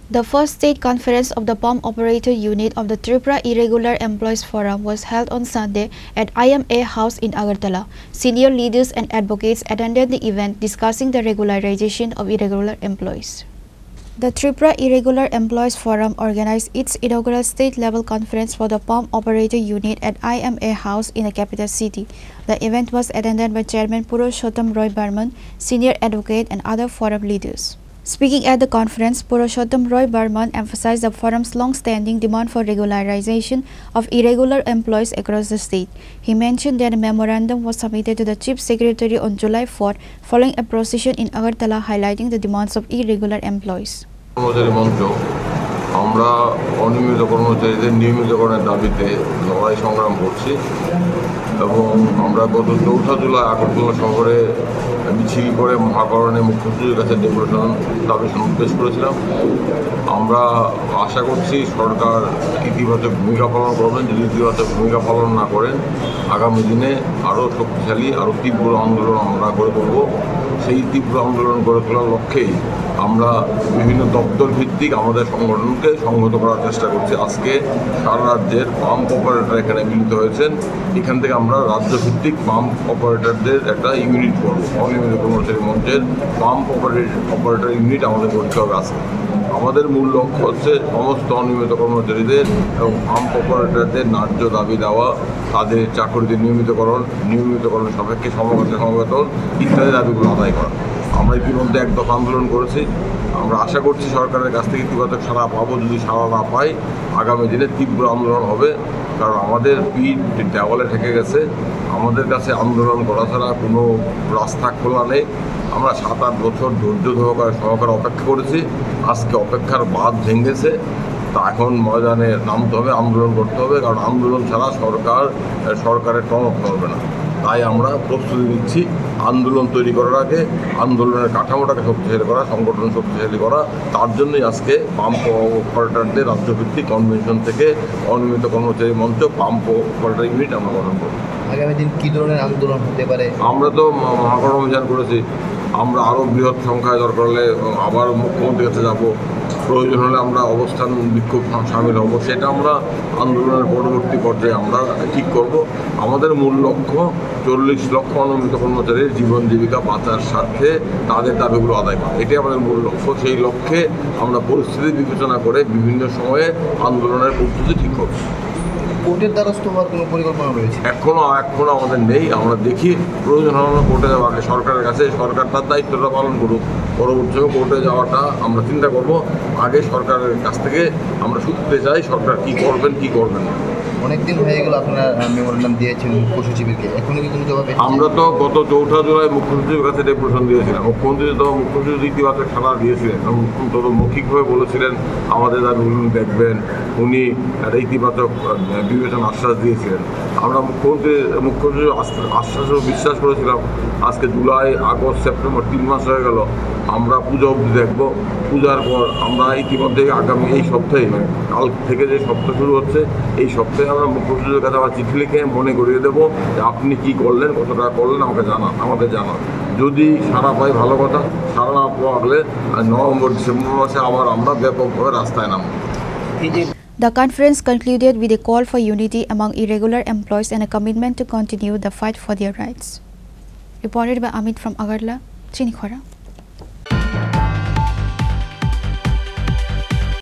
The first state conference of the pump operator unit of the Tripura Irregular Employees Forum was held on Sunday at IMA House in Agartala. Senior leaders and advocates attended the event discussing the regularization of irregular employees. The Tripura Irregular Employees Forum organized its inaugural state-level conference for the pump operator unit at IMA House in the capital city. The event was attended by Chairman Purushottam Roy Burman, senior advocate and other forum leaders. Speaking at the conference, Purushottam Roy Burman emphasized the forum's long-standing demand for regularization of irregular employees across the state. He mentioned that a memorandum was submitted to the Chief Secretary on July 4 following a procession in Agartala highlighting the demands of irregular employees. আমরা অনিয়মিত কর্মচারীদের নিয়মিতকরণের দাবিতে লড়াই সংগ্রাম করছি এবং আমরা গত 4 জুলাই আগরতলা শহরে মিছিল করে মহাকরণে মুখ্যমন্ত্রীর কাছে ডেপুটেশন দাবি পেশ করেছিলাম। আমরা আশা করছি সরকার ইতিবাচক ভূমিকা পালন করবেন। যদি ইতিবাচক ভূমিকা পালন না করেন আগামী দিনে আরও শক্তিশালী আরও তীব্র আন্দোলন আমরা গড়ে তুলব। সেই তীব্র আন্দোলন গড়ে তোলার লক্ষ্যেই আমরা বিভিন্ন দপ্তর ভিত্তিক আমাদের সংগঠনকে সংহত করার চেষ্টা করছি। আজকে সারা রাজ্যের পাম্প অপারেটর এখানে মিলিত হয়েছেন। এখান থেকে আমরা রাজ্যভিত্তিক পাম্প অপারেটরদের একটা ইউনিট করব। অনিয়মিত কর্মচারী মঞ্চের পাম্প অপারেটর ইউনিট আমাদের করতে হবে। আজকে আমাদের মূল লক্ষ্য হচ্ছে সমস্ত অনিয়মিত কর্মচারীদের এবং পাম্প অপারেটরদের ন্যায্য দাবি দেওয়া, তাদের চাকরিতে নিয়মিতকরণ সাপেক্ষে সমবেতন ইত্যাদি দাবিগুলো আদায় করা। আমরা ইতিমধ্যে এক দফা আন্দোলন করেছি। আমরা আশা করছি সরকারের কাছ থেকে ইতিবাচক সাড়া পাবো। যদি সাড়া না পাই আগামী দিনে তীব্র আন্দোলন হবে, কারণ আমাদের পিঠ দেওয়ালে ঠেকে গেছে। আমাদের কাছে আন্দোলন করা ছাড়া কোনো রাস্তা খোলা নেই। আমরা 7-8 বছর ধৈর্য সহকারে অপেক্ষা করেছি। আজকে অপেক্ষার বাঁধ ভেঙেছে। তা এখন ময়দানে নামতে হবে, আন্দোলন করতে হবে, কারণ আন্দোলন ছাড়া সরকারের টনক নড়বে না। তাই আমরা প্রস্তুতি নিচ্ছি আন্দোলন তৈরি করার আগে আন্দোলনের কাঠামোটাকে শক্তিশালী করা, সংগঠন শক্তিশালী করা। তার জন্যই আজকে পাম্প অপারেটরদের রাজ্যভিত্তিক কনভেনশন থেকে অনিয়মিত কর্মচারী মঞ্চ পাম্প অপারেটর ইউনিট আমরা গঠন করব। আগামী দিন কী ধরনের আন্দোলন হতে পারে? আমরা তো মহাকরণ অভিযান করেছি। আমরা আরও বৃহৎ সংখ্যায় দরকার হলে আবার মুখ্যমন্ত্রীর কাছে যাব। প্রয়োজন হলে আমরা অবস্থান বিক্ষোভ সামিল হব। সেটা আমরা আন্দোলনের পরবর্তী পর্যায়ে আমরা ঠিক করব। আমাদের মূল লক্ষ্য 40 লক্ষ অনিয়মিত কর্মচারীর জীবন জীবিকা বাঁচার স্বার্থে তাদের দাবিগুলো আদায় করা, এটাই আমাদের মূল লক্ষ্য। সেই লক্ষ্যে আমরা পরিস্থিতি বিবেচনা করে বিভিন্ন সময়ে আন্দোলনের পদ্ধতি ঠিক করব। কোর্টের দ্বারস্থ হওয়ার কোনো পরিকল্পনা রয়েছে? এখনও আমাদের নেই। আমরা দেখি প্রয়োজন হলে আমরা কোর্টে যাবো। আগে সরকারের কাছে, সরকার তার দায়িত্বটা পালন করুক। পরবর্তী সময় কোর্টে যাওয়াটা আমরা চিন্তা করব। আগে সরকারের কাছ থেকে আমরা শুনতে চাই সরকার কী করবেন কী করবেন না। অনেকদিন হয়ে গেল আপনারা মেমোরেন্ডাম দিয়েছেন মুখ্য সচিবকে, এখনও কি কোনো জবাব? আমরা তো গত 4 জুলাই মুখ্যমন্ত্রীর কাছে ডেপুটেশন দিয়েছিলাম। মুখ্যমন্ত্রী ইতিবাচক সাড়া দিয়েছিলেন এবং মৌখিকভাবে বলেছিলেন আমাদের দাবিগুলো দেখবেন। উনি একটা ইতিবাচক বিবেচনা আশ্বাস দিয়েছিলেন। আমরা মুখ্যমন্ত্রীর আশ্বাসও বিশ্বাস করেছিলাম। আজকে জুলাই, আগস্ট, সেপ্টেম্বর 3 মাস হয়ে গেল। আমরা পূজা অবধি দেখব। পূজার পর আমরা ইতিমধ্যে আগামী এই সপ্তাহে, মানে কাল থেকে যে সপ্তাহ শুরু হচ্ছে, এই সপ্তাহে আমরা মুখ্যমন্ত্রীর কাছে আবার চিঠি লিখে মনে করিয়ে দেবো যে আপনি কী করলেন, কত টাকা করলেন আমাদের জানান। যদি সাড়া পাই ভালো কথা, সাড়া না পাওয়া নভেম্বর ডিসেম্বর মাসে আবার আমরা ব্যাপকভাবে রাস্তায় নামব। The conference concluded with a call for unity among irregular employees and a commitment to continue the fight for their rights. Reported by Amit from Agartala, Chinikhara.